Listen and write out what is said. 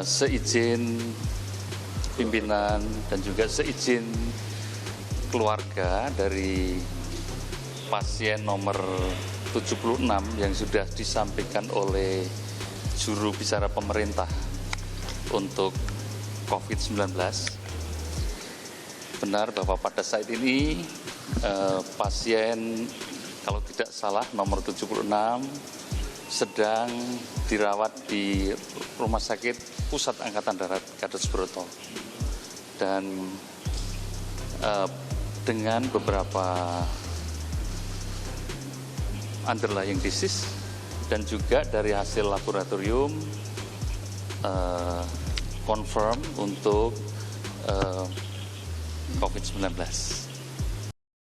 seizin pimpinan dan juga seizin keluarga dari pasien nomor 76 yang sudah disampaikan oleh juru bicara pemerintah untuk COVID-19. Benar bahwa pada saat ini pasien kalau tidak salah nomor 76 sedang dirawat di Rumah Sakit Pusat Angkatan Darat Gatot Subroto. Dan dengan beberapa underlying disease dan juga dari hasil laboratorium confirm untuk COVID-19.